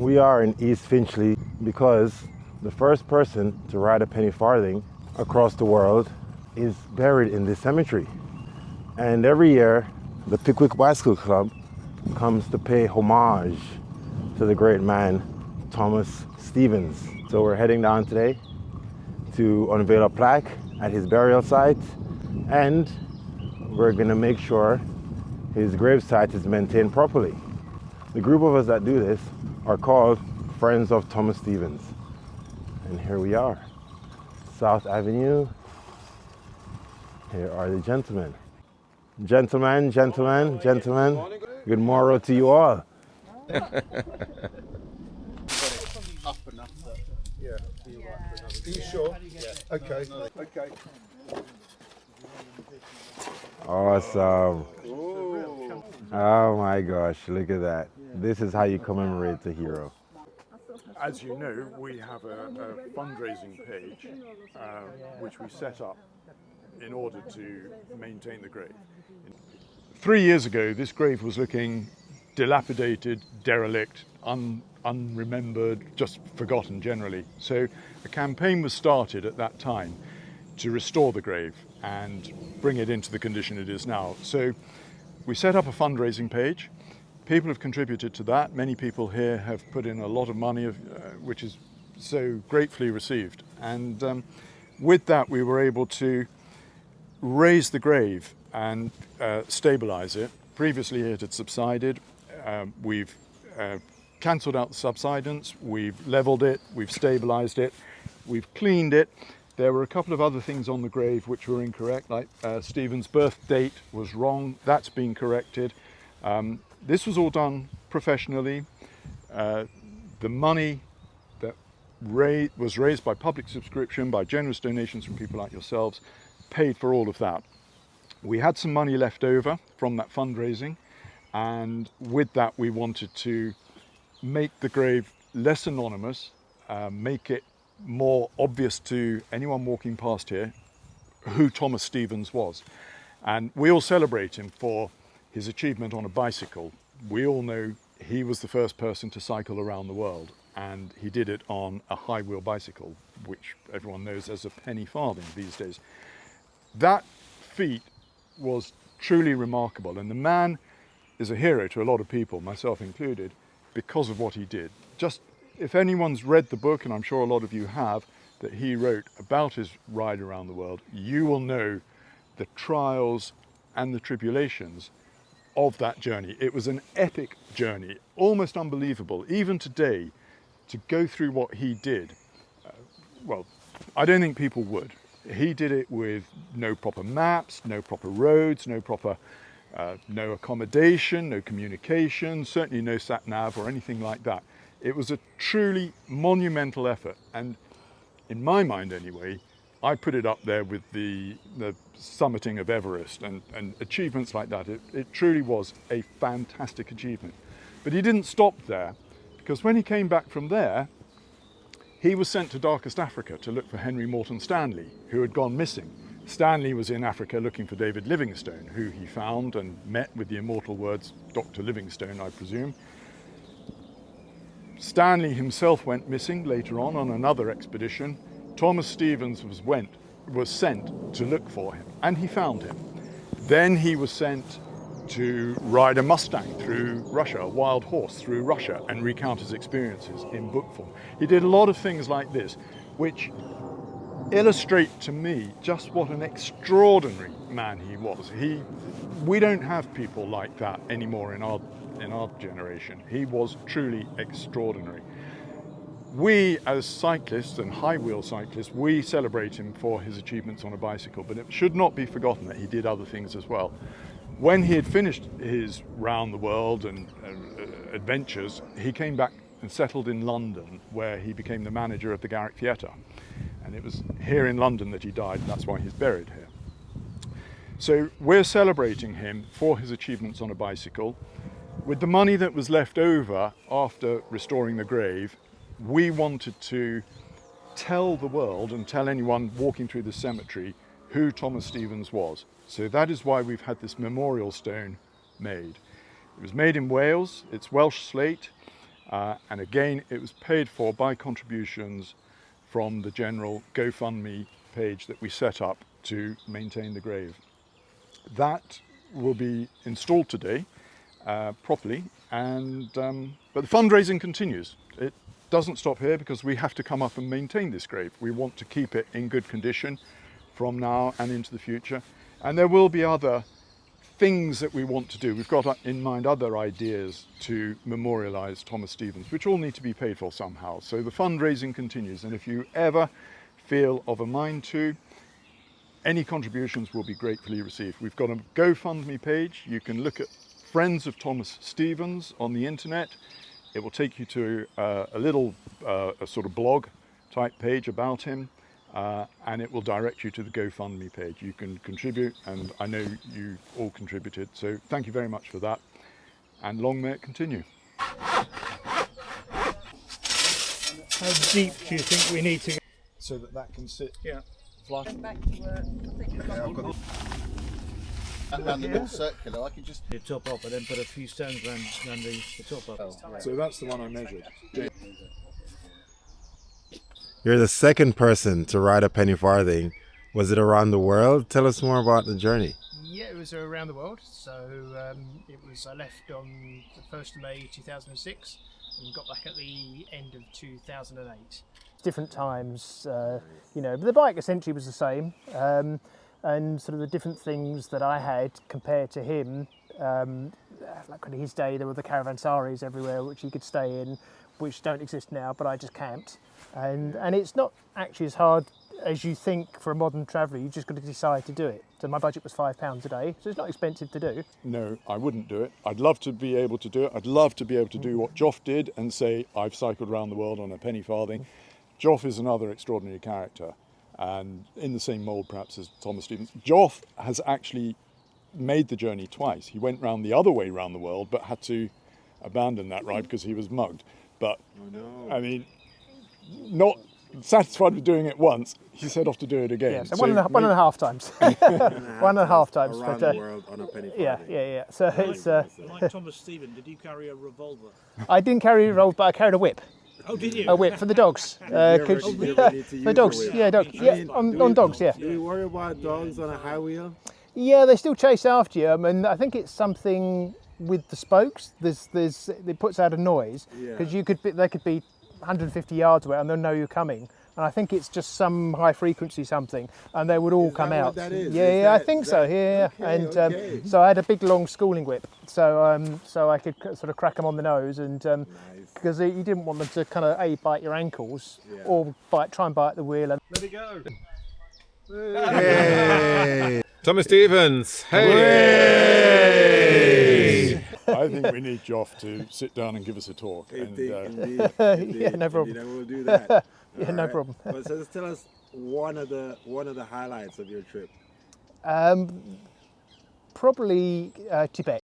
We are in East Finchley because the first person to ride a penny farthing across the world is buried in this cemetery. And every year, the Pickwick Bicycle Club comes to pay homage to the great man, Thomas Stevens. So we're heading down today to unveil a plaque at his burial site, and we're gonna make sure his gravesite is maintained properly. The group of us that do this are called Friends of Thomas Stevens. And here we are, South Avenue. Here are the gentlemen. Gentlemen. Good morrow to you all. Up enough. Yeah. Are you sure? Yeah. Okay. Okay. Awesome. Ooh. Oh my gosh, look at that. This is how you commemorate the hero. As you know, we have a fundraising page which we set up in order to maintain the grave. 3 years ago, this grave was looking dilapidated, derelict, unremembered, just forgotten generally. So a campaign was started at that time to restore the grave and bring it into the condition it is now. So we set up a fundraising page. People have contributed to that. Many people here have put in a lot of money, which is so gratefully received. And with that, we were able to raise the grave and stabilize it. Previously, it had subsided. We've cancelled out the subsidence. We've leveled it. We've stabilized it. We've cleaned it. There were a couple of other things on the grave which were incorrect, like Stephen's birth date was wrong. That's been corrected. This was all done professionally. The money that was raised by public subscription, by generous donations from people like yourselves, paid for all of that. We had some money left over from that fundraising, and with that we wanted to make the grave less anonymous, make it more obvious to anyone walking past here who Thomas Stevens was. And we all celebrate him for his achievement on a bicycle. We all know he was the first person to cycle around the world, and he did it on a high wheel bicycle, which everyone knows as a penny farthing these days. That feat was truly remarkable, and the man is a hero to a lot of people, myself included, because of what he did. Just if anyone's read the book, and I'm sure a lot of you have, that he wrote about his ride around the world, you will know the trials and the tribulations of that journey. It was an epic journey, almost unbelievable. Even today, to go through what he did, well, I don't think people would. He did it with no proper maps, no proper roads, no accommodation, no communication, certainly no sat-nav or anything like that. It was a truly monumental effort, and in my mind anyway, I put it up there with the summiting of Everest and achievements like that. It truly was a fantastic achievement. But he didn't stop there, because when he came back from there, he was sent to darkest Africa to look for Henry Morton Stanley, who had gone missing. Stanley was in Africa looking for David Livingstone, who he found and met with the immortal words, Dr. Livingstone, I presume. Stanley himself went missing later on another expedition. Thomas Stevens was sent to look for him, and he found him. Then he was sent to ride a Mustang through Russia, a wild horse through Russia, and recount his experiences in book form. He did a lot of things like this, which illustrate to me just what an extraordinary man he was. We don't have people like that anymore in our generation. He was truly extraordinary. We as cyclists and high wheel cyclists, we celebrate him for his achievements on a bicycle, but it should not be forgotten that he did other things as well. When he had finished his round the world and adventures, he came back and settled in London, where he became the manager of the Garrick Theatre. And it was here in London that he died, and that's why he's buried here. So we're celebrating him for his achievements on a bicycle. With the money that was left over after restoring the grave, we wanted to tell the world and tell anyone walking through the cemetery who Thomas Stevens was. So that is why we've had this memorial stone made. It was made in Wales, it's Welsh slate, And again, it was paid for by contributions from the general GoFundMe page that we set up to maintain the grave. That will be installed today properly, and but the fundraising continues. It doesn't stop here because we have to come up and maintain this grave. We want to keep it in good condition from now and into the future, and there will be other things that we want to do. We've got in mind other ideas to memorialise Thomas Stevens, which all need to be paid for somehow. So the fundraising continues, and if you ever feel of a mind to, any contributions will be gratefully received. We've got a GoFundMe page. You can look at Friends of Thomas Stevens on the internet. It will take you to a little a sort of blog type page about him. And it will direct you to the GoFundMe page. You can contribute, and I know you all contributed, so thank you very much for that, and long may it continue. How deep do you think we need to go? So that can sit flush? Back to work. I think Around the little circular, I could just... You top up and then put a few stones around the top up. So that's the one I measured. You're the second person to ride a penny farthing. Was it around the world? Tell us more about the journey. Yeah, it was around the world. So I left on the 1st of May 2006 and got back at the end of 2008. Different times, but the bike essentially was the same. And sort of the different things that I had compared to him, like in his day there were the caravansaries everywhere which he could stay in, which don't exist now, but I just camped. And it's not actually as hard as you think for a modern traveller. You've just got to decide to do it. So my budget was £5 a day, so it's not expensive to do. No, I wouldn't do it. I'd love to be able to do it. I'd love to be able to do what Joff did and say, I've cycled around the world on a penny farthing. Joff is another extraordinary character, and in the same mould perhaps as Thomas Stevens. Joff has actually made the journey twice. He went round the other way around the world, but had to abandon that ride because he was mugged. But, I mean, not satisfied with doing it once, he set off to do it again. Yeah, so one and a half times. One and a half times. Around the world on a penny farthing. Yeah. So it's... Like Thomas Stevens, did you carry a revolver? I didn't carry a revolver, but I carried a whip. Oh, did you? A whip for the dogs. For dogs, yeah, dogs. Yeah, on dogs, yeah. Do you worry about dogs on a high wheel? Yeah, they still chase after you. I mean, I think it's something with the spokes. It puts out a noise because they could be 150 yards away and they'll know you're coming. And I think it's just some high frequency something, and they would all come out. What that is? I think so. Yeah. Okay, and okay. So I had a big long schooling whip, so I could sort of crack them on the nose, and because you didn't want them to kind of bite your ankles or try and bite the wheel. And Let it go. Hey. Thomas Stevens. Hey. I think we need Joff to sit down and give us a talk. Indeed. Yeah, no problem. Indeed, we'll do that. Yeah, no problem. Well, so just tell us one of the highlights of your trip. Probably Tibet.